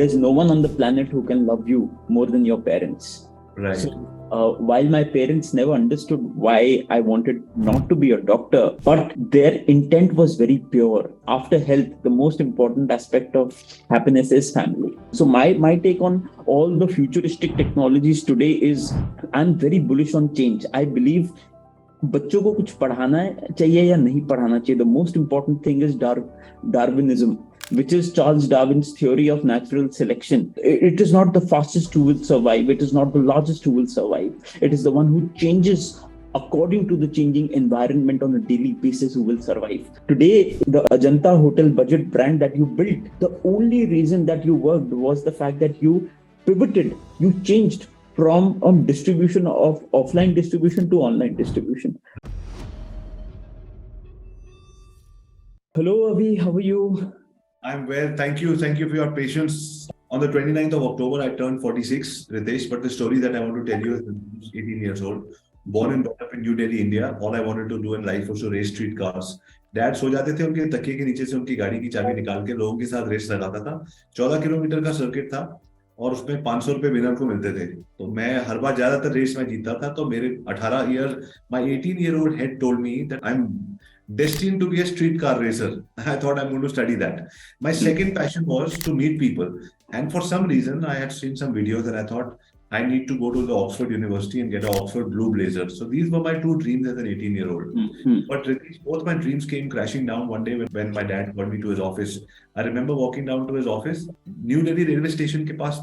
there's no one on the planet who can love you more than your parents. Right. So, while my parents never understood why I wanted not to be a doctor, but their intent was very pure. After health, the most important aspect of happiness is family. So my take on all the futuristic technologies today is, I'm very bullish on change. I believe बच्चों को कुछ पढ़ाना चाहिए या नहीं पढ़ाना चाहिए. The most important thing is Darwinism, which is Charles Darwin's theory of natural selection. It is not the fastest who will survive. It is not the largest who will survive. It is the one who changes according to the changing environment on a daily basis who will survive. Today, the Ajanta Hotel budget brand that you built, the only reason that you worked was the fact that you pivoted, you changed from distribution of offline distribution to online distribution. Hello, Avi. How are you? I'm well. Thank you. Thank you for your patience. On the 29th of October, I turned 46, Ritesh. But the story that I want to tell you is 18 years old. Born and brought up in New Delhi, India. All I wanted to do in life was to race street cars. Dad सो जाते थे, उनके तकिए के नीचे से उनकी गाड़ी की चाबी निकाल के लोगों के साथ रेस लगाता था. 14 किलोमीटर का सर्किट था और उसमें 500 रुपए विनर को मिलते थे. तो मैं हर बार ज्यादातर रेस में जीतता था. तो मेरे 18 year, my 18-year-old head told me that I'm destined to be a streetcar racer. I thought I'm going to study that. My second passion was to meet people. And for some reason, I had seen some videos and I thought I need to go to the Oxford University and get an Oxford Blue Blazer. So these were my two dreams as an 18-year-old. But both my dreams came crashing down one day when my dad called me to his office. I remember walking down to his office. New Delhi railway station के पास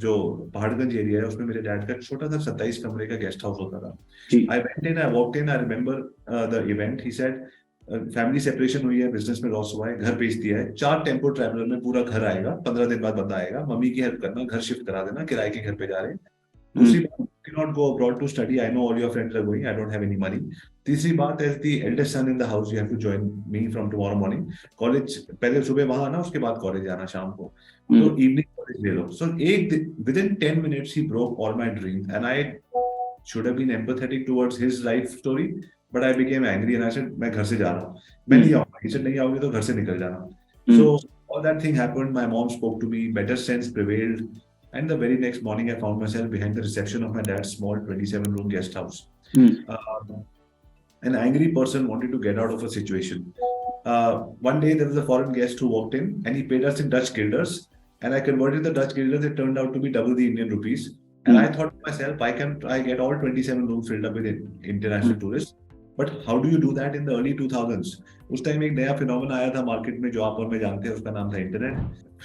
जो Paharganj area है, उसमें मेरे dad का छोटा सा 27 कमरे का गेस्ट हाउस होता था. I went in, I walked in, I remember the event. He said, family separation हुई है, बिजनेस में लॉस हुआ है, घर बेच दिया है, 4 टेम्पो ट्रैवलर में पूरा घर आएगा, 15 दिन बाद बंदा आएगा, मम्मी की हेल्प करना, घर शिफ्ट करा देना, किराए के घर पे जा रहे हैं. दूसरी बात, cannot go abroad to study. I know all your friends are going. I don't have any money. तीसरी बात, as the eldest son in the house, you have to join me from tomorrow morning. College पहले सुबह वहां आना, उसके बाद college आना शाम को. तो evening कॉलेज ले लो. So within 10 minutes he broke all my dreams, and I should have been empathetic towards his life story. But I became angry and I said, मैं घर से जा रहा हूँ, मैं नहीं आऊंगा. He said, नहीं आओगे तो घर से निकल जाना. So all that thing happened. My mom spoke to me. Better sense prevailed. And the very next morning, I found myself behind the reception of my dad's small 27-room guest house. An angry person wanted to get out of a situation. One day, there was a foreign guest who walked in and he paid us in Dutch guilders. And I converted the Dutch guilders. It turned out to be double the Indian rupees. And I thought to myself, I get all 27 rooms filled up with international tourists. But how do you do that in the early 2000s? उस time एक नया phenomena आया था market में जो आप और मैं जानते हैं, उसका नाम था इंटरनेट.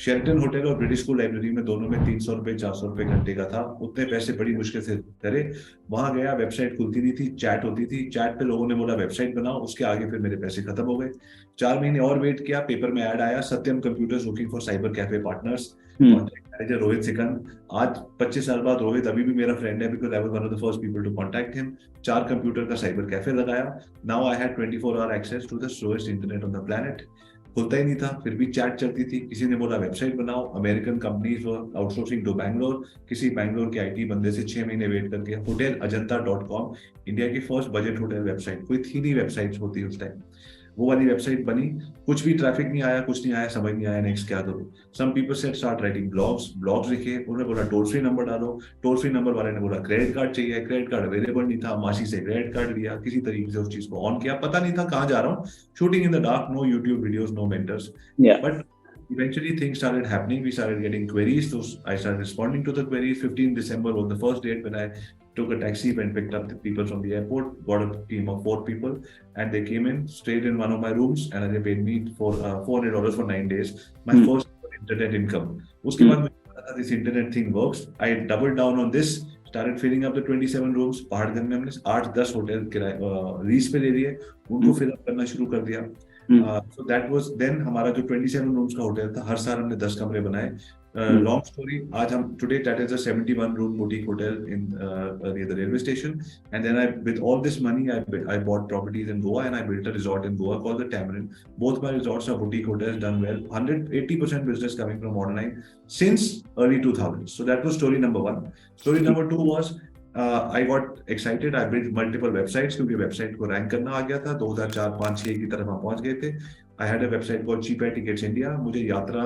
शेल्टन होटल और ब्रिटिश स्कूल लाइब्रेरी में दोनों में 300 रुपए 400 रुपए घंटे का था. उतने पैसे बड़ी मुश्किल से करे. वहां गया, वेबसाइट खुलती नहीं थी, चैट होती थी. चैट पे लोगों ने बोला वेबसाइट बनाओ, उसके आगे फिर मेरे पैसे खत्म हो गए. 4 महीने और वेट किया, पेपर में ऐड आया, Satyam computers looking for cyber cafe partners. Manager Rohit Sikand. आज 25 साल बाद रोहित अभी भी मेरा फ्रेंड है, because I was one of the first people to contact him. 4 computer का साइबर कैफे लगाया. Now I had 24-hour access to the slowest internet on the planet. खुलता ही नहीं था, फिर भी चैट चलती थी. किसी ने बोला वेबसाइट बनाओ. American companies were outsourcing to Bangalore. किसी बैंगलोर के आईटी बंदे से 6 महीने वेट करके hotelajanta.com, इंडिया की फर्स्ट बजट होटल वेबसाइट. कोई थी नहीं वेबसाइट्स होती उस टाइम. वो वाली वेबसाइट बनी. कुछ भी ट्रैफिक नहीं आया, कुछ नहीं आया, समझ नहीं आया नेक्स्ट क्या करूं. Some people said start writing blogs लिखे. उन्होंने बोला टोल फ्री नंबर डालो. टोल फ्री नंबर वाले ने बोला क्रेडिट कार्ड चाहिए. क्रेडिट कार्ड अवेलेबल नहीं था. मासी से क्रेडिट कार्ड लिया, किसी तरीके से उस चीज को ऑन किया. पता नहीं था कहाँ जा रहा हूँ. Shooting in the dark, no YouTube videos, no mentors. But eventually things started happening. We started getting queries. I started responding to the queries. 15 December was the first date when I took a taxi and picked up the people from the airport. Got a team of 4 people and they came in, stayed in one of my rooms and they paid me for $400 for 9 days. My first internet income. उसके बाद मुझे पता था this internet thing works. I doubled down on this. Started filling up the 27 rooms. Paharganj में हमने 8-10 hotel किराए lease पे ले लिए. उनको फिल अप करना शुरू कर दिया. So that was then हमारा जो 27 rooms का होटल था, हर साल हमने 10 कमरे बनाए. Long story. आज हम today that is a 71-room boutique hotel in near the railway station. And then with all this money, I bought properties in Goa and I built a resort in Goa called the Tamarind. Both my resorts are boutique hotels, done well. 180% business coming from online since early 2000s. So that was story number 1. Story number 2 was I got excited. I built multiple websites क्योंकि website को rank करना आ गया था. 2004, 5, 6 की तरफ हम पहुंच गए थे. I had a website called Cheap Air Tickets India. मुझे यात्रा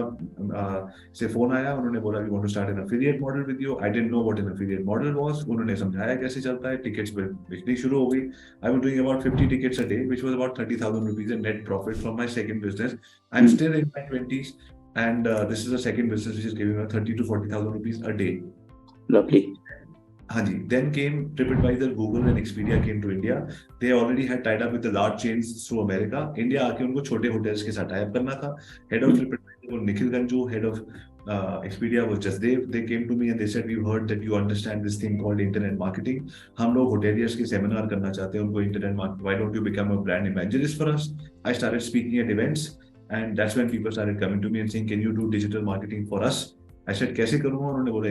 से फोन आया, उन्होंने बोला we want to start an affiliate model with you. I didn't know what an affiliate model was. उन्होंने समझाया कैसे चलता है, टिकट्स बिकनी शुरू हो गई. I was doing about 50 tickets a day, which was about 30,000 rupees in net profit from my second business. I'm still in my 20s, and this is the second business which is giving me 30 to 40,000 rupees a day. Lovely. Hanji. Then came TripAdvisor, Google, and Expedia came to India. They already had tied up with the large chains through America. India आके उनको छोटे hotels के साथ tie up करना था. Head of TripAdvisor was Nikhil Ganju. Head of Expedia was Jasdev. They came to me and they said, "We've heard that you understand this thing called internet marketing. हम लोग hoteliers के seminar करना चाहते हैं उनको internet marketing. Why don't you become a brand evangelist for us?" I started speaking at events, and that's when people started coming to me and saying, "Can you do digital marketing for us?" I said, कैसे करूँगा? उन्होंने बोला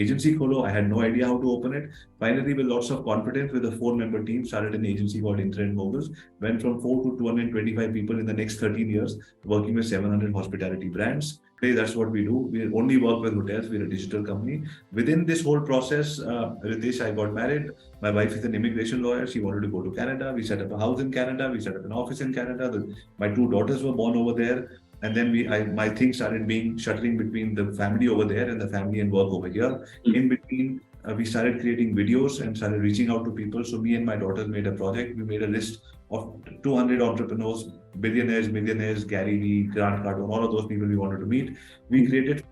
agency खोलो. I had no idea how to open it. Finally, with lots of confidence, with a 4-member team, started an agency called Internet Moguls. Went from 4 to 225 people in the next 13 years, working with 700 hospitality brands. Today, that's what we do. We only work with hotels. We're a digital company. Within this whole process, Ritesh, I got married. My wife is an immigration lawyer. She wanted to go to Canada. We set up a house in Canada. We set up an office in Canada. My 2 daughters were born over there. And then my thing started being shuttling between the family over there and the family and work over here. In between, we started creating videos and started reaching out to people. So me and my daughters made a project. We made a list of 200 entrepreneurs, billionaires, millionaires, Gary Vee, Grant Cardone, all of those people we wanted to meet. We created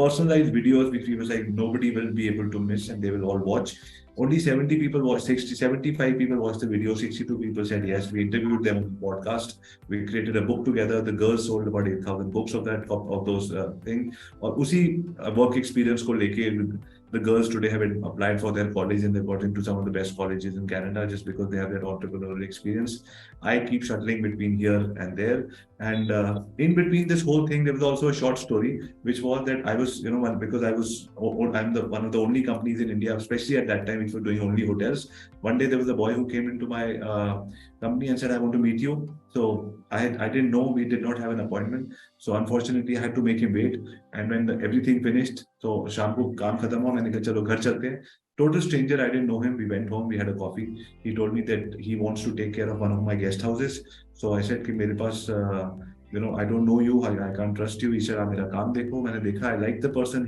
personalized videos which we was like nobody will be able to miss and they will all watch. Only 70 people watched, 75 people watched the video, 62 people said yes. We interviewed them on the podcast. We created a book together. The girls sold about 8,000 books of those things. और उसी work experience को लेके the girls today have applied for their college and they've got into some of the best colleges in Canada just because they have that entrepreneurial experience. I keep shuttling between here and there. And in between this whole thing, there was also a short story, which was that I was, because I'm one of the only companies in India, especially at that time, which were doing only hotels. One day there was a boy who came into my company and said, "I want to meet you." So I didn't know, we did not have an appointment. So unfortunately, I had to make him wait. And when everything finished, so शाम को काम खत्म हुआ, मैंने कहा चलो घर चलते हैं. Total stranger, I didn't know him. We went home, we had a coffee. He told me that he wants to take care of one of my guest houses. So I said कि मेरे पास I don't know you, I can't trust you. He said, "आप मेरा काम देखो." मैंने देखा, I liked the person.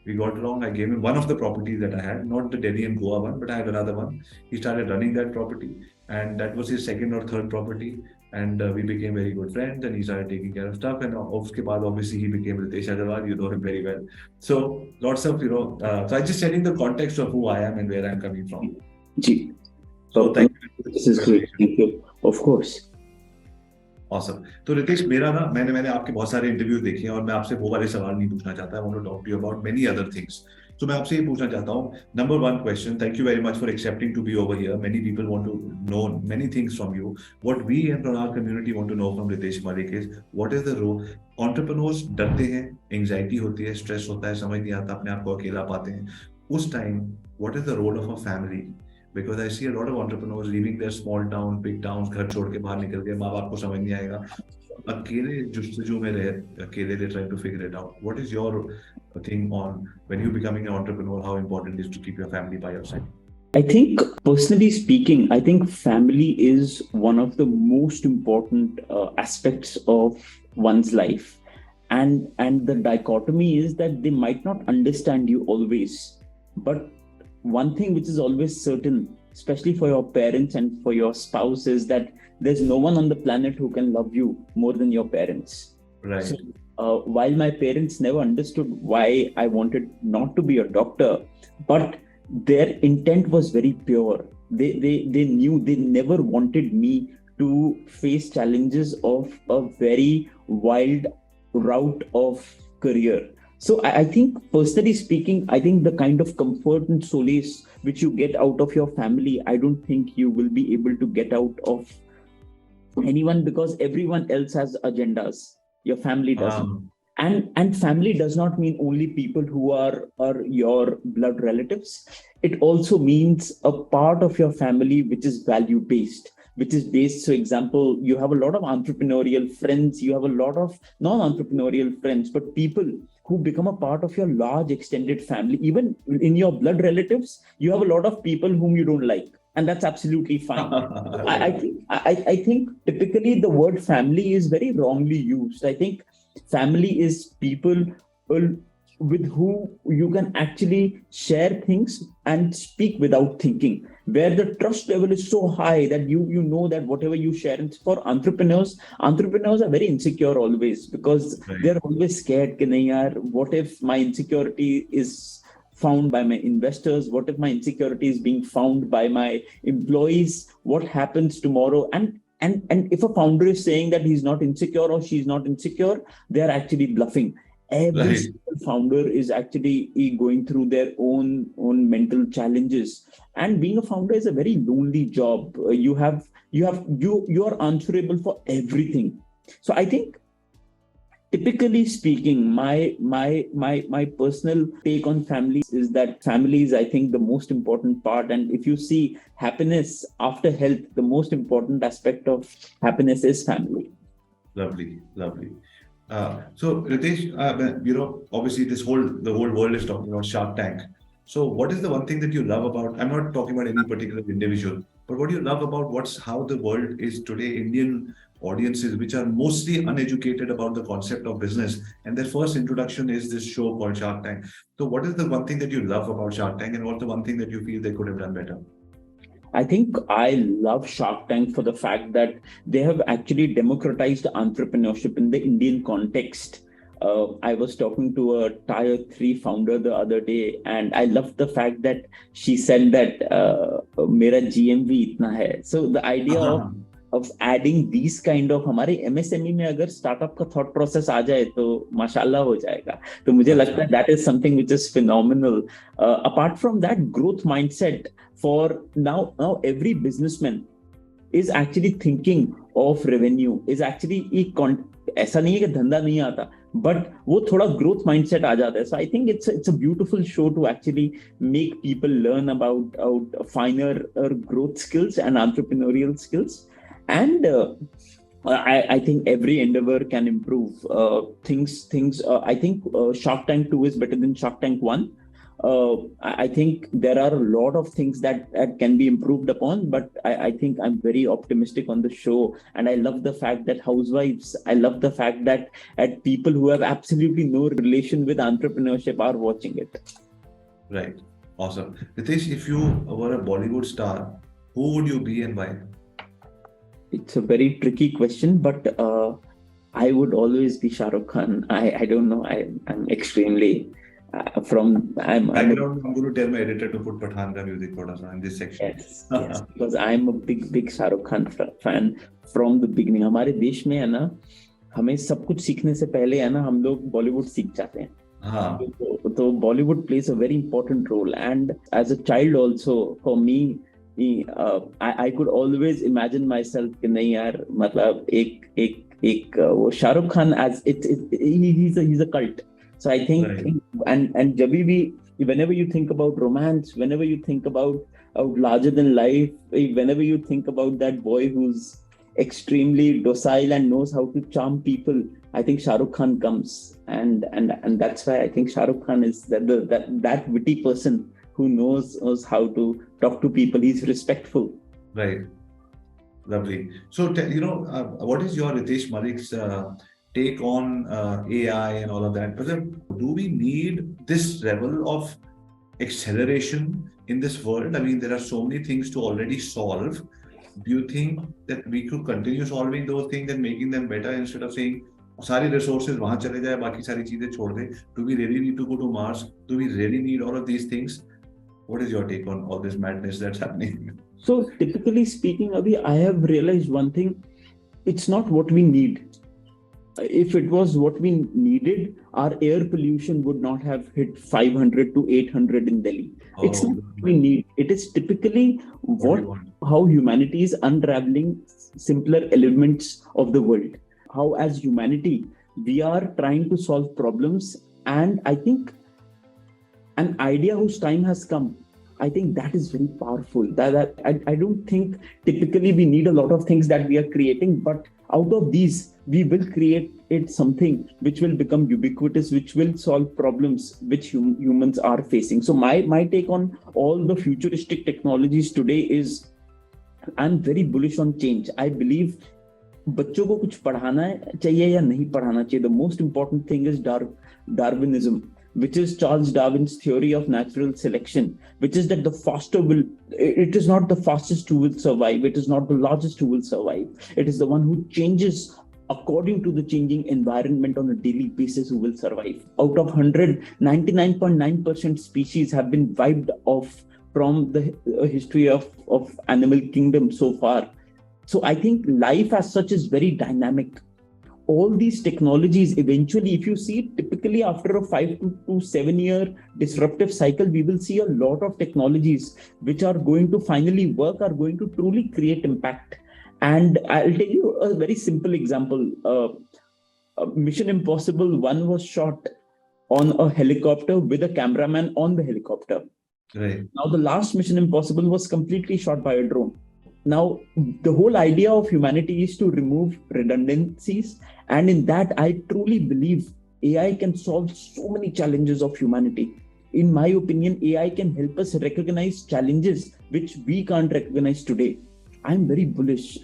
We got along. I gave him one of the properties that I had, not the Delhi and Goa one, but I had another one. He started running that property, and that was his second or third property. And we became very good friends, and he started taking care of stuff. And उसके बाद obviously he became Ritesh Agarwal. You know him very well. So lots of so I just setting the context of who I am and where I'm coming from. Ji. So thank you. This is great. Thank you. Of course. Awesome. तो रितेश, मेरा ना मैंने आपके बहुत सारे interview देखे हैं और मैं आपसे वो वाले सवाल नहीं पूछना चाहता. I want to talk to you about many other things. So मैं आपसे ये पूछना चाहता हूँ. Number one question. Thank you very much for accepting to be over here. Many people want to know many things from you. What we and from our community want to know from Ritesh Malik is what is the role. Entrepreneurs डरते हैं, anxiety होती है, stress होता है, समझ नहीं आता, अपने आप को अकेला पाते हैं. उस time, what is the role of a family? Because I see a lot of entrepreneurs leaving their small towns, big towns, घर छोड़ के बाहर निकल के माँ बाप को समझ नहीं आएगा. अकेले जुस्तजू में रहे, अकेले they trying to figure it out. What is your thing on when you becoming an entrepreneur? How important it is to keep your family by your side? I think, personally speaking, I think family is one of the most important aspects of one's life. And the dichotomy is that they might not understand you always. But one thing which is always certain, especially for your parents and for your spouse, is that there's no one on the planet who can love you more than your parents. Right. So, while my parents never understood why I wanted not to be a doctor, but their intent was very pure. They knew they never wanted me to face challenges of a very wild route of career. So I think, personally speaking, I think the kind of comfort and solace which you get out of your family, I don't think you will be able to get out of anyone, because everyone else has agendas. Your family doesn't. And family does not mean only people who are your blood relatives. It also means a part of your family which is value-based. So example, you have a lot of entrepreneurial friends, you have a lot of non-entrepreneurial friends, but people who become a part of your large extended family. Even in your blood relatives, you have a lot of people whom you don't like. and that's absolutely fine. I think typically the word family is very wrongly used. I think family is people with who you can actually share things and speak without thinking, where the trust level is so high that you know that whatever you share. And for entrepreneurs are very insecure always, because Right. they're always scared कि नहीं यार, what if my insecurity is found by my investors, what if my insecurity is being found by my employees, what happens tomorrow? And if a founder is saying that he's not insecure or she's not insecure, they are actually bluffing. Every Right. single founder is actually going through their own mental challenges, and being a founder is a very lonely job. You are answerable for everything. So I think, typically speaking, my personal take on families is that family is, I think, the most important part. And if you see happiness after health, the most important aspect of happiness is family. Lovely, lovely. So Ritesh, obviously the whole world is talking about Shark Tank. So what is the one thing that you love about? I'm not talking about any particular individual, but what do you love about how the world is today? Indian audiences, which are mostly uneducated about the concept of business, and their first introduction is this show called Shark Tank. So what is the one thing that you love about Shark Tank, and what's the one thing that you feel they could have done better? I think I love Shark Tank for the fact that they have actually democratized entrepreneurship in the Indian context. I was talking to a tier 3 founder the other day, and I loved the fact that she said that mera GMV itna hai. So the idea of adding these kind of, हमारे MSME में अगर startup का thought process आ जाए तो माशाल्लाह हो जाएगा. तो मुझे लगता है that is something which is phenomenal. Apart from that, growth mindset for now every businessman is actually thinking of revenue, is actually ऐसा नहीं है कि धंधा नहीं आता, but वो थोड़ा growth mindset आ जाता है. So I think it's a beautiful show to actually make people learn about finer growth skills and entrepreneurial skills. And I think every endeavor can improve things. I think Shark Tank 2 is better than Shark Tank 1. I think there are a lot of things that can be improved upon, but I think I'm very optimistic on the show. And I love the fact that housewives, I love the fact that people who have absolutely no relation with entrepreneurship are watching it. Right. Awesome. Ritesh, if you were a Bollywood star, who would you be and why? It's a very tricky question, but I would always be Shah Rukh Khan. I don't know. I'm extremely I'm going to tell my editor to put Pathan ka music in this section. Yes, because I'm a big Shah Rukh Khan fan from the beginning. हमारे देश में है ना, हमें सब कुछ सीखने से पहले है ना, हम लोग बॉलीवुड सीख जाते हैं. तो Bollywood plays a very important role. And as a child also, for me, I could always imagine myself कि नहीं यार, मतलब एक वो Shahrukh Khan as he's a cult. So I think, right. and whenever you think about romance, whenever you think about larger than life, whenever you think about that boy who's extremely docile and knows how to charm people, I think Shah Rukh Khan comes, and that's why I think Shah Rukh Khan is that witty person who knows how to talk to people. He's respectful. Right. Lovely. So, what is your Ritesh Malik's take on AI and all of that? But do we need this level of acceleration in this world? I mean, there are so many things to already solve. Do you think that we could continue solving those things and making them better instead of saying, सारी resources वहाँ चले जाए, बाकी सारी चीजें छोड़ दे? Do we really need to go to Mars? Do we really need all of these things? What is your take on all this madness that's happening? So typically speaking, Avi, I have realized one thing. It's not what we need. If it was what we needed, our air pollution would not have hit 500 to 800 in Delhi. It's not what we need. It is typically how humanity is unraveling simpler elements of the world. How as humanity, we are trying to solve problems. And I think an idea whose time has come, I think that is very powerful. I don't think typically we need a lot of things that we are creating, but out of these, we will create something which will become ubiquitous, which will solve problems which humans are facing. So my take on all the futuristic technologies today is I'm very bullish on change. I believe बच्चों को कुछ पढ़ाना चाहिए या नहीं पढ़ाना चाहिए. The most important thing is Darwinism, which is Charles Darwin's theory of natural selection, which is that the faster will, it is not the fastest who will survive, it is not the largest who will survive, it is the one who changes according to the changing environment on a daily basis who will survive. Out of 100, 99.9% species have been wiped off from the history of animal kingdom so far. So I think life as such is very dynamic. All these technologies eventually, if you see, typically after a 5 to 7 year disruptive cycle, we will see a lot of technologies which are going to finally work, are going to truly create impact. And I'll tell you a very simple example. Mission Impossible 1 was shot on a helicopter with a cameraman on the helicopter. Right. Now the last Mission Impossible was completely shot by a drone. Now, the whole idea of humanity is to remove redundancies. And in that, I truly believe AI can solve so many challenges of humanity. In my opinion, AI can help us recognize challenges which we can't recognize today. I'm very bullish.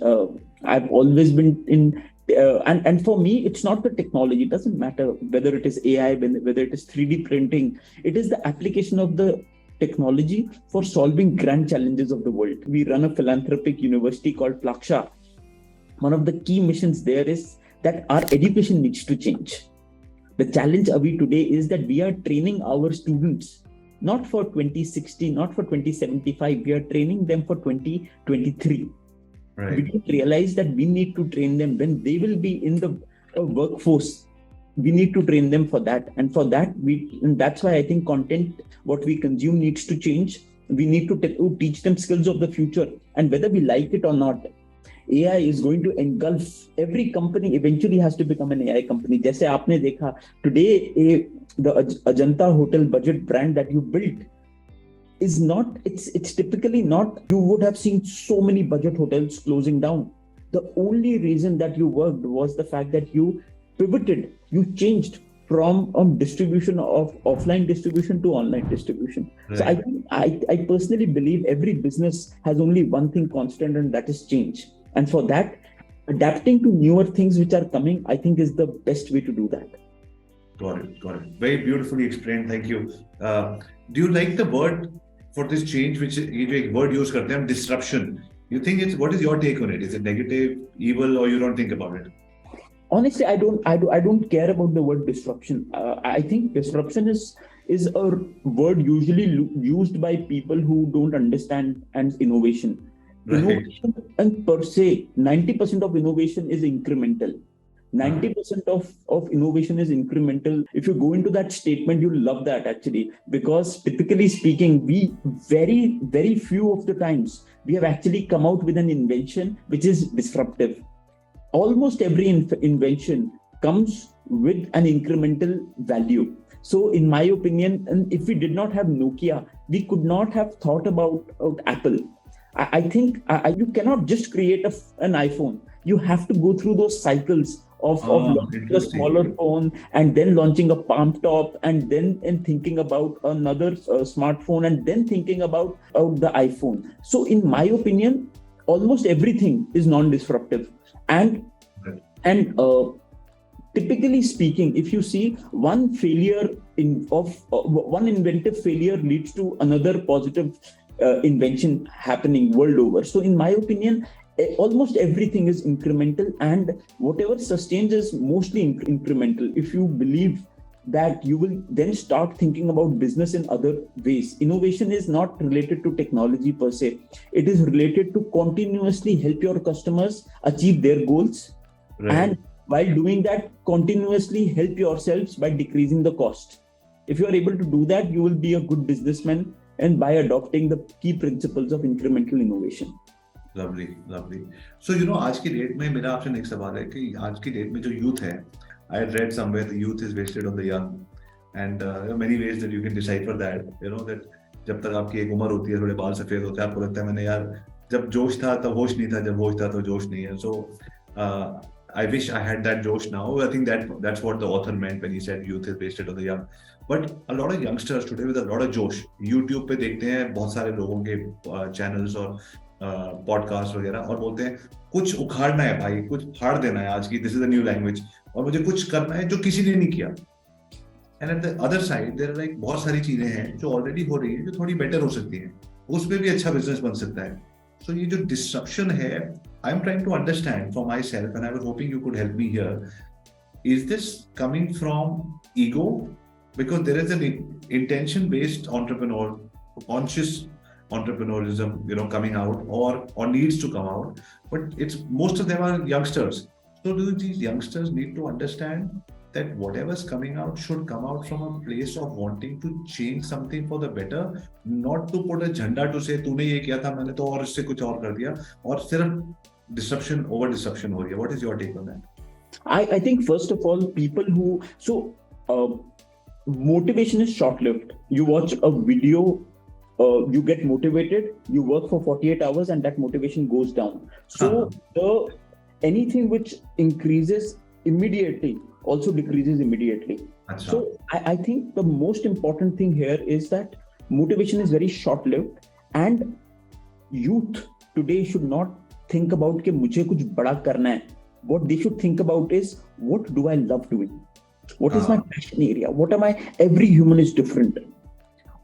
I've always been in, and for me, it's not the technology. It doesn't matter whether it is AI, whether it is 3D printing. It is the application of the technology for solving grand challenges of the world. We run a philanthropic university called Plaksha. One of the key missions there is that our education needs to change. The challenge, Avi, today is that we are training our students not for 2060, not for 2075. We are training them for 2023. Right. We don't realize that we need to train them when they will be in the workforce. We need to train them for that. And for that, and that's why I think content, what we consume, needs to change. We need to teach them skills of the future. And whether we like it or not, AI is going to engulf every company. Eventually has to become an AI company. जैसे आपने देखा today, the Ajanta hotel budget brand that you built is not. It's typically not. You would have seen so many budget hotels closing down. The only reason that you worked was the fact that you pivoted. You changed from distribution of offline distribution to online distribution. Right. So I personally believe every business has only one thing constant, and that is change. And for that, adapting to newer things which are coming, I think is the best way to do that. Got it. Very beautifully explained. Thank you. Do you like the word for this change, which a word used karte hain, disruption? You think what is your take on it? Is it negative, evil, or you don't think about it? Honestly, I don't care about the word disruption. I think disruption is a word usually used by people who don't understand innovation. Right. Innovation, and per se, 90% of innovation is incremental. 90% of innovation is incremental. If you go into that statement, you'll love that actually, because typically speaking, we very, very few of the times we have actually come out with an invention which is disruptive. Almost every invention comes with an incremental value. So in my opinion, and if we did not have Nokia, we could not have thought about Apple. I think you cannot just create an iPhone. You have to go through those cycles of launching a smaller phone and then launching a palm top and then thinking about another smartphone and then thinking about the iPhone. So in my opinion, almost everything is non-disruptive. And typically speaking, if you see one failure one inventive failure leads to another positive invention happening world over. So in my opinion, almost everything is incremental, and whatever sustains is mostly incremental. If you believe that, you will then start thinking about business in other ways. Innovation is not related to technology per se. It is related to continuously help your customers achieve their goals. Right. And while doing that, continuously help yourselves by decreasing the cost. If you are able to do that, you will be a good businessman, and by adopting the key principles of incremental innovation. Lovely. So आज की date में मेरा आपसे next सवाल है कि आज की डेट में जो यूथ है, I had read somewhere the youth is wasted on the young, and there are many ways that you can decipher that. That जब तक आपकी एक उम्र होती है, थोड़े बाल सफेद होते हैं, आपको लगता है मैंने यार जब जोश था तब होश नहीं था, जब होश था तो जोश नहीं है. So I wish I had that josh now. I think that's what the author meant when he said youth is wasted on the young. But a lot of youngsters today with a lot of josh, YouTube पे देखते हैं बहुत सारे लोगों के channels और podcast वगैरह, और बोलते हैं कुछ उखाड़ना है भाई, कुछ फाड़ देना है आज की, this is a new language, और मुझे कुछ करना है जो किसी ने नहीं किया. And at the other side there are like बहुत सारी चीजें हैं जो ऑलरेडी हो रही है, जो थोड़ी बेटर हो सकती हैं, उसमें भी अच्छा बिजनेस बन सकता है. सो ये जो डिस्ट्रप्शन है, I am trying to understand for myself and I was hoping you could help me here. Is this coming from ego? Because there is an intention-based entrepreneur, conscious entrepreneurism, coming out or needs to come out. But most of them are youngsters. So do these youngsters need to understand that whatever's coming out should come out from a place of wanting to change something for the better, not to put a झंडा to say तूने ये किया था, मैंने तो और इससे कुछ और कर दिया, और सिर्फ disruption over disruption हो रही है. What is your take on that? I think first of all, people who motivation is short-lived. You watch a video, you get motivated, you work for 48 hours and that motivation goes down. So anything which increases immediately also decreases immediately. Achha. So I think the most important thing here is that motivation is very short-lived, and youth today should not think about कि मुझे कुछ बड़ा करना है. What they should think about is, what do I love doing? What is my passion area? What am I? Every human is different.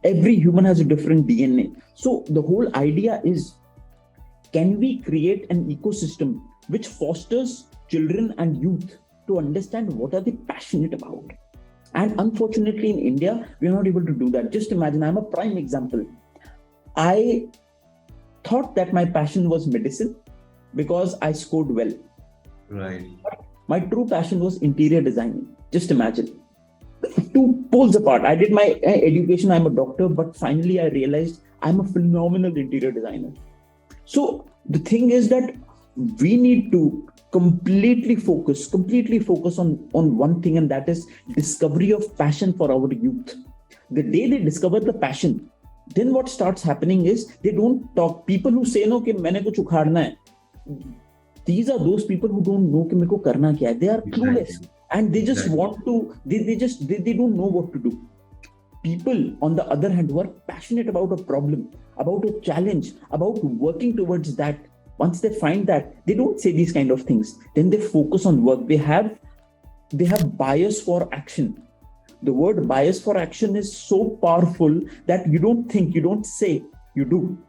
Every human has a different DNA. So the whole idea is, can we create an ecosystem which fosters children and youth to understand what are they passionate about? And unfortunately in India, we are not able to do that. Just imagine, I'm a prime example. I thought that my passion was medicine because I scored well. Right. But my true passion was interior designing. Just imagine, two poles apart. I did my education, I'm a doctor, but finally I realized I'm a phenomenal interior designer. So the thing is that we need to completely focus on one thing, and that is discovery of passion for our youth. The day they discover the passion, then what starts happening is they don't talk. People who say no कि मैंने कुछ उखाड़ना है, these are those people who don't know कि मेरे को करना क्या है. They are clueless. And they just want to, they don't know what to do. People, on the other hand, who are passionate about a problem, about a challenge, about working towards that, once they find that, they don't say these kind of things. Then they focus on work. They have bias for action. The word bias for action is so powerful that you don't think, you don't say, you do.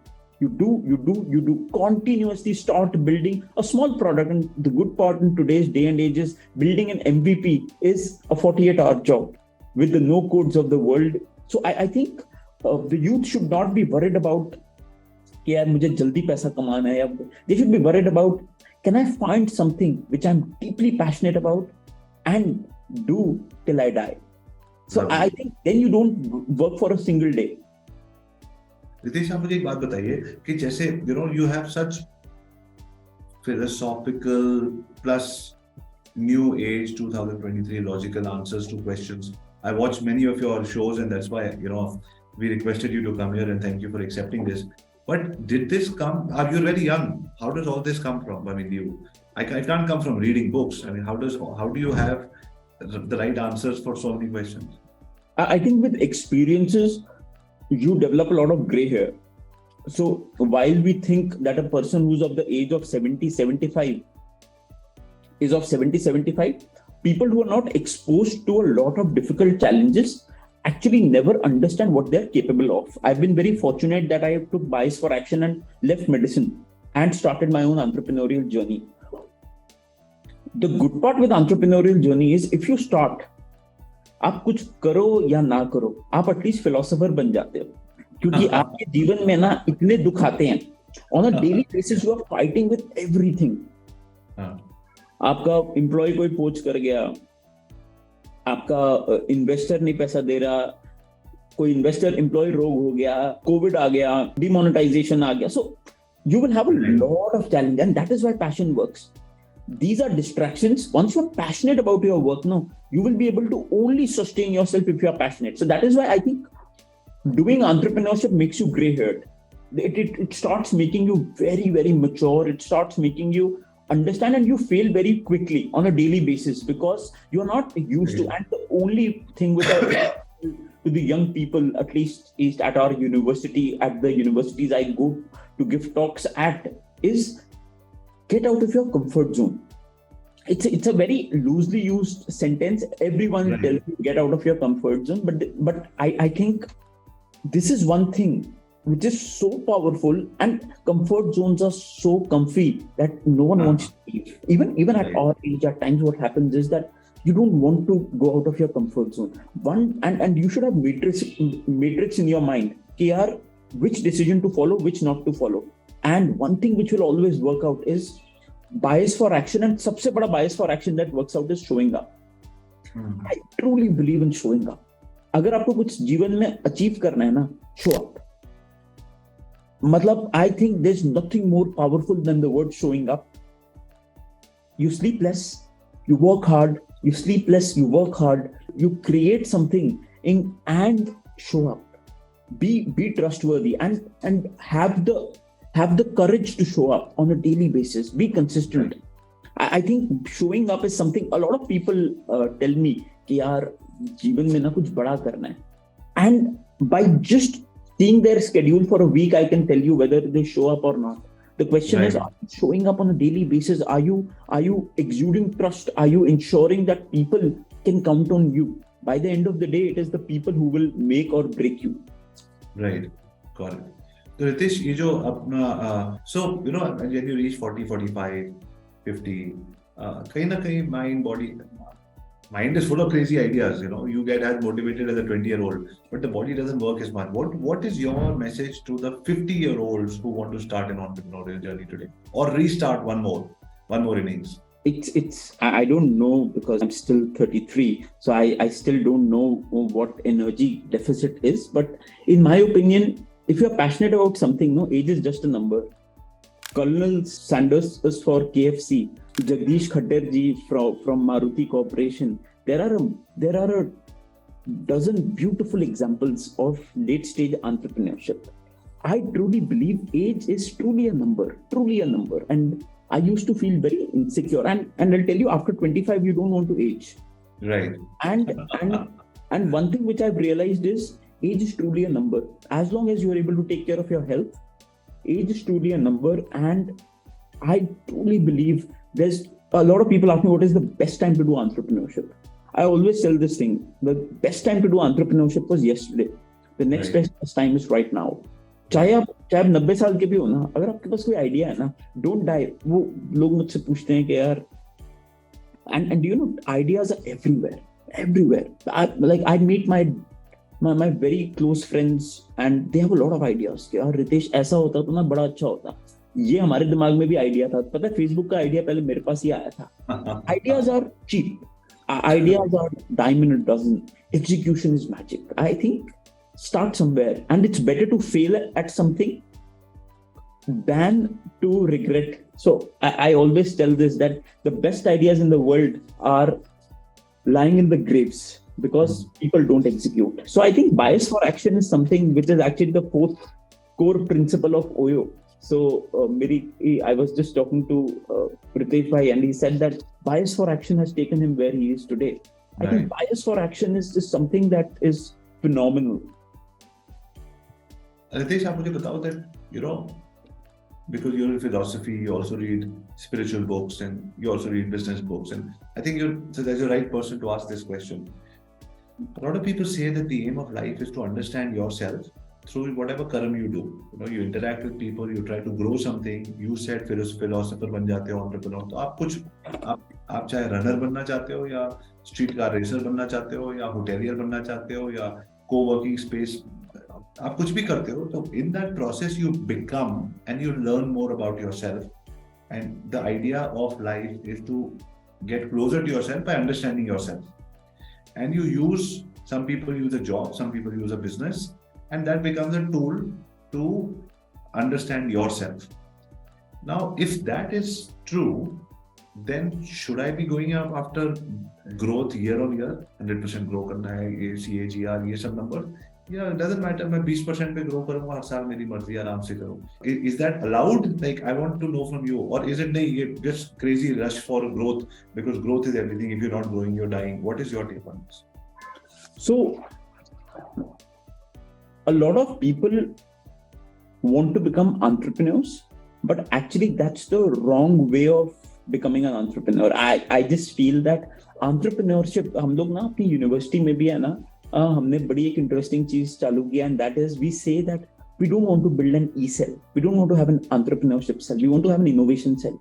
You do continuously start building a small product. And the good part in today's day and age is building an MVP is a 48-hour job with the no codes of the world. So I think the youth should not be worried about कि यार मुझे जल्दी पैसा कमाना है. They should be worried about, can I find something which I'm deeply passionate about and do till I die. So I think then you don't work for a single day. Ritesh, आप मुझे एक बात बताइए कि जैसे you have such philosophical plus new age 2023 logical answers to questions. I watched many of your shows, and that's why we requested you to come here, and thank you for accepting this. But did this come? You're very young. How does all this come from? I mean, I can't come from reading books. I mean, how do you have the right answers for so many questions? I think with experiences, you develop a lot of gray hair. So while we think that a person who's of the age of 70, 75 is of 70, 75, people who are not exposed to a lot of difficult challenges actually never understand what they're capable of. I've been very fortunate that I took bias for action and left medicine and started my own entrepreneurial journey. The good part with entrepreneurial journey is if you start, आप कुछ करो या ना करो, आप at least philosopher बन जाते हो, क्योंकि आपके जीवन में ना इतने दुख आते हैं. On a daily basis you are fighting with everything. आपका एम्प्लॉय कोई पोच कर गया, आपका इन्वेस्टर नहीं पैसा दे रहा, कोई इन्वेस्टर एम्प्लॉय रोग हो गया, कोविड आ गया, डिमोनेटाइजेशन आ गया. सो you will have a lot of challenge, and that is why passion works. These are distractions. Once you're passionate about your work, no, you will be able to only sustain yourself if you are passionate. So that is why I think Doing entrepreneurship makes you gray haired. It starts making you very, very mature. It starts making you understand, and you fail very quickly on a daily basis because you're not used to. And the only thing which I to the young people, at least is at our university, at the universities I go to give talks at, is get out of your comfort zone. It's a very loosely used sentence. Everyone Right. tells you get out of your comfort zone, but I think this is one thing which is so powerful, and comfort zones are so comfy that no one wants to leave. Even at Right. our age, at times what happens is that you don't want to go out of your comfort zone. And you should have matrix in your mind कि यार, which decision to follow, which not to follow. And one thing which will always work out is bias for action, and सबसे बड़ा bias for action that works out is showing up. I truly believe in showing up. अगर आपको कुछ जीवन में achieve करना है ना, show up. मतलब I think there's nothing more powerful than the word showing up. You sleep less, you work hard, you sleep less, you work hard, you create something and show up. Be trustworthy and have the courage to show up on a daily basis. Be consistent. I think showing up is something a lot of people tell me कि यार जीवन में ना कुछ बड़ा करना है. And by just seeing their schedule for a week, I can tell you whether they show up or not. The question is, are you showing up on a daily basis? Are you exuding trust? Are you ensuring that people can count on you? By the end of the day, it is the people who will make or break you. Right. Got it. So Ritesh, ये जो अपना so you know when you reach 40, 45, 50, कहीं ना कहीं mind is full of crazy ideas. You know, you get as motivated as a 20-year-old, but the body doesn't work as much. What is your message to the 50-year-olds who want to start an entrepreneurial journey today, or restart one more innings? I don't know because I'm still 33, so I still don't know what energy deficit is. But in my opinion, if you're passionate about something, no, age is just a number. Colonel Sanders is for KFC. Jagdish Khattar ji from Maruti Corporation. There are a dozen beautiful examples of late stage entrepreneurship. I truly believe age is truly a number. And I used to feel very insecure. And I'll tell you, after 25, you don't want to age. Right. And one thing which I've realized is age is truly a number. As long as you are able to take care of your health, age is truly a number. And I truly believe there's a lot of people ask me what is the best time to do entrepreneurship. I always tell this thing: the best time to do entrepreneurship was yesterday. The next best time is right now. चाहे आप 90 साल के भी हो ना, अगर आपके पास कोई आइडिया है ना, don't die. वो लोग मुझसे पूछते हैं कि यार, and you know, ideas are everywhere. I meet my very close friends and they have a lot of ideas कि यार रितेश ऐसा होता तो ना बड़ा अच्छा होता. ये हमारे दिमाग में भी आइडिया था. पता है, फेसबुक का आइडिया पहले मेरे पास ही आया था. Ideas are cheap. Ideas are dime in a dozen. Execution is magic. I think start somewhere, and it's better to fail at something than to regret. So I always tell this, that the best ideas in the world are lying in the graves because people don't execute. So I think bias for action is something which is actually the fourth core principle of OYO. So I was just talking to Ritesh Bhai, and he said that bias for action has taken him where he is today. I think bias for action is just something that is phenomenal. Ritesh, आप मुझे बताओ that, you know, because you're in philosophy, you also read spiritual books and you also read business books, and I think so that's the right person to ask this question. A lot of people say that the aim of life is to understand yourself through whatever karma you do. You know, you interact with people, you try to grow something. You said philosopher बन जाते हो, entrepreneur. तो आप चाहे runner बनना चाहते हो, या street car racer बनना चाहते हो, या hotelier बनना चाहते हो, या co-working space, आप कुछ भी करते हो. तो in that process you become and you learn more about yourself. And the idea of life is to get closer to yourself by understanding yourself. And you use, some people use a job, some people use a business, and that becomes a tool to understand yourself. Now, if that is true, then should I be going up after growth year on year, 100% grow करना है, CAGR, ये सब number, Yeah, it doesn't matter. मैं 20% पे grow करूँगा हर साल, मेरी मर्जी, आराम से करूँ. Is that allowed? Like, I want to know from you. Or is it नहीं, ये just crazy rush for growth, because growth is everything. If you're not growing, you're dying. What is your take on this? So a lot of people want to become entrepreneurs, but actually that's the wrong way of becoming an entrepreneur. I just feel that entrepreneurship, हम लोग ना अपनी university में भी है ना, हमने बड़ी एक इंटरेस्टिंग चीज चालू किया, and that is we say that we don't want to build an e-cell, we don't want to have an entrepreneurship cell, we want to have an innovation cell.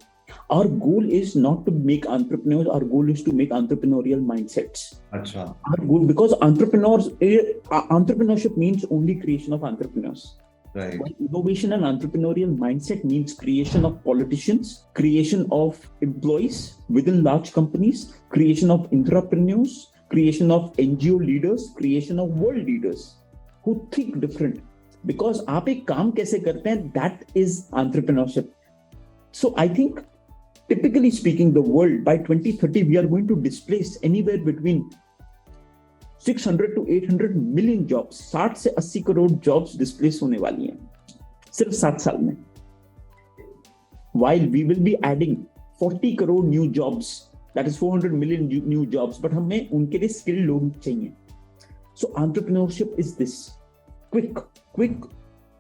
Our goal is not to make entrepreneurs, our goal is to make entrepreneurial mindsets. Achha. Our goal, because entrepreneurship means only creation of entrepreneurs. Right. While innovation and entrepreneurial mindset means creation of politicians, creation of employees within large companies, creation of entrepreneurs, creation of NGO leaders, creation of world leaders who think different. Because आप एक काम कैसे करते हैं, that is entrepreneurship. So I think, typically speaking, the world by 2030 we are going to displace anywhere between 600 to 800 million jobs. 60 से 80 crore jobs displace होने वाली हैं सिर्फ 7 साल में. While we will be adding 40 crore new jobs, that is 400 million new jobs, but हमें उनके लिए skilled लोग चाहिए. So entrepreneurship is this quick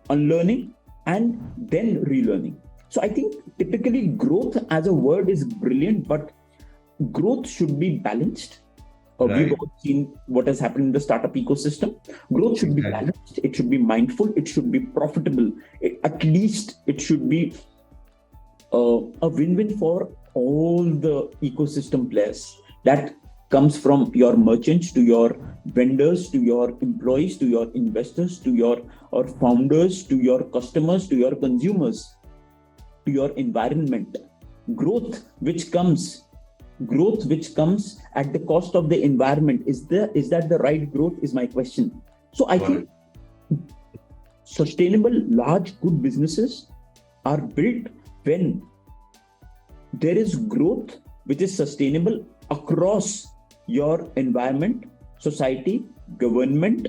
unlearning and then relearning. So I think typically growth as a word is brilliant, but growth should be balanced. Right. We've all seen what has happened in the startup ecosystem. Growth should be balanced. It should be mindful. It should be profitable. At least it should be a win-win for all the ecosystem players. That comes from your merchants to your vendors to your employees to your investors to your founders to your customers to your consumers to your environment. Growth which comes at the cost of the environment, is that the right growth, is my question. So I think sustainable large good businesses are built when there is growth which is sustainable across your environment, society, government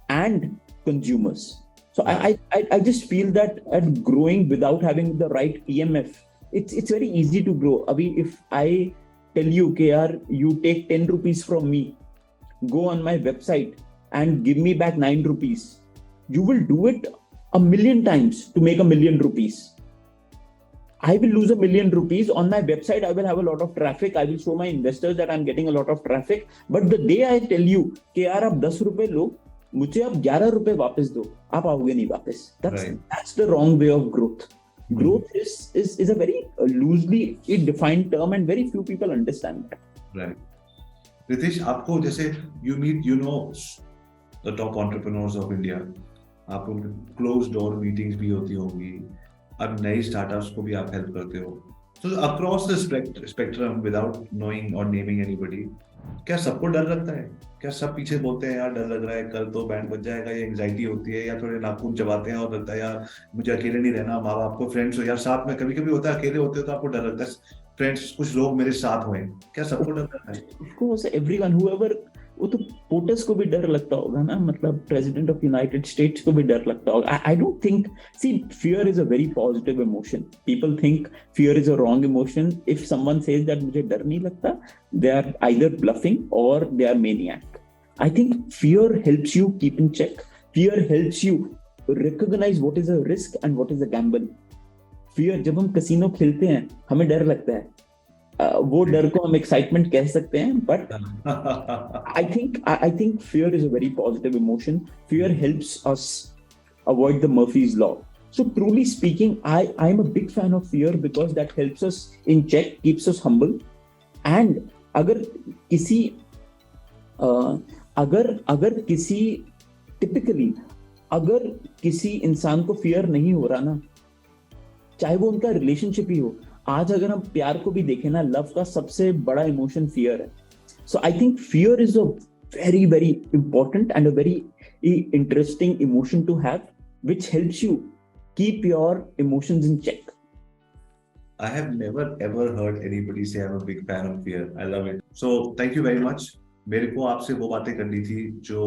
and consumers. So I just feel that at growing without having the right PMF, it's very easy to grow. Avi, if I tell you, KR, you take 10 rupees from me, go on my website and give me back 9 rupees, you will do it a million times to make 1 million rupees. I will lose 1 million rupees. On my website, I will have a lot of traffic. I will show my investors that I'm getting a lot of traffic. But the day I tell you, KR, आप 10 रुपए लो, मुझे आप 11 रुपए वापस दो, आप आओगे नहीं वापस. That's the wrong way of growth. Growth is a very loosely defined term and very few people understand that. Right. Ritesh, आपको जैसे you meet, the top entrepreneurs of India, आप उनके closed door meetings भी होती होंगी, अब नई startups को भी आप help करते हो. So across the spectrum, without knowing or naming anybody, क्या सबको डर लगता है? क्या सब पीछे बोलते हैं यार डर लग रहा है, कल तो बैंड बज जाएगा, ये एंजाइटी होती है, या थोड़े नाखून चबाते हैं और लगता है यार मुझे अकेले नहीं रहना, माँ बाप को फ्रेंड्स हो यार साथ में, कभी कभी होता है अकेले होते हो तो आपको डर लगता है फ्रेंड्स कुछ लोग मेरे साथ हुए, क्या सबको डर लगता है? Of course, everyone, whoever, वो तो पोटस को भी डर लगता होगा ना, मतलब प्रेसिडेंट ऑफ यूनाइटेड स्टेट्स को भी डर लगता होगा. I don't think, see, fear is a very positive emotion. People think fear is a wrong emotion. If someone says that मुझे डर नहीं लगता, they are either bluffing or they are maniac. I think fear helps you keep in check. Fear helps you recognize what is a risk and what is a gamble. Fear, जब हम casino खेलते हैं हमें डर लगता है, वो डर को हम excitement कह सकते हैं, but I think fear is a very positive emotion. Fear helps us avoid the Murphy's law. So truly speaking, I am a big fan of fear because that helps us in check, keeps us humble. And अगर किसी इंसान को fear नहीं हो रहा ना, चाहे वो उनका रिलेशनशिप ही हो, आज अगर हम प्यार को भी देखें ना, लव का सबसे बड़ा इमोशन फियर है. So I think fear is a very very important and a very interesting emotion to have, which helps you keep your emotions in check. I have never ever heard anybody say I'm a big fan of fear. I love it. So thank you very much. मेरे को आपसे वो बातें करनी थी जो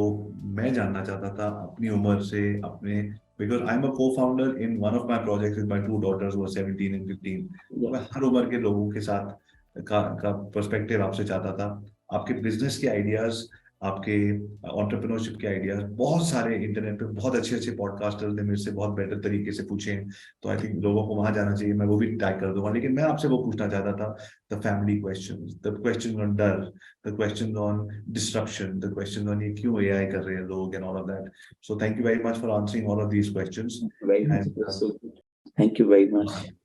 मैं जानना चाहता था अपनी उम्र से, अपने, because I am a co-founder in one of my projects with my two daughters who are 17 and 15. तो मैं हर उम्र के लोगों के साथ का पर्सपेक्टिव आपसे चाहता था, आपके बिजनेस के आइडियाज, आपके एंटरप्रेन्योरशिप के आइडियाज। बहुत सारे इंटरनेट पे बहुत अच्छे अच्छे पॉडकास्टर्स ने मेरे से बहुत बेटर तरीके से पूछे हैं, तो आई थिंक लोगों को वहां जाना चाहिए, मैं वो भी टैग कर दूंगा। लेकिन मैं आपसे वो पूछना चाहता था, the family questions, the question on डर, the question on disruption, the question on ये क्यों एआई कर रहे हैं लोग and all of that. So thank you very much for answering all of these questions Very much. And It was so good. Thank you very much.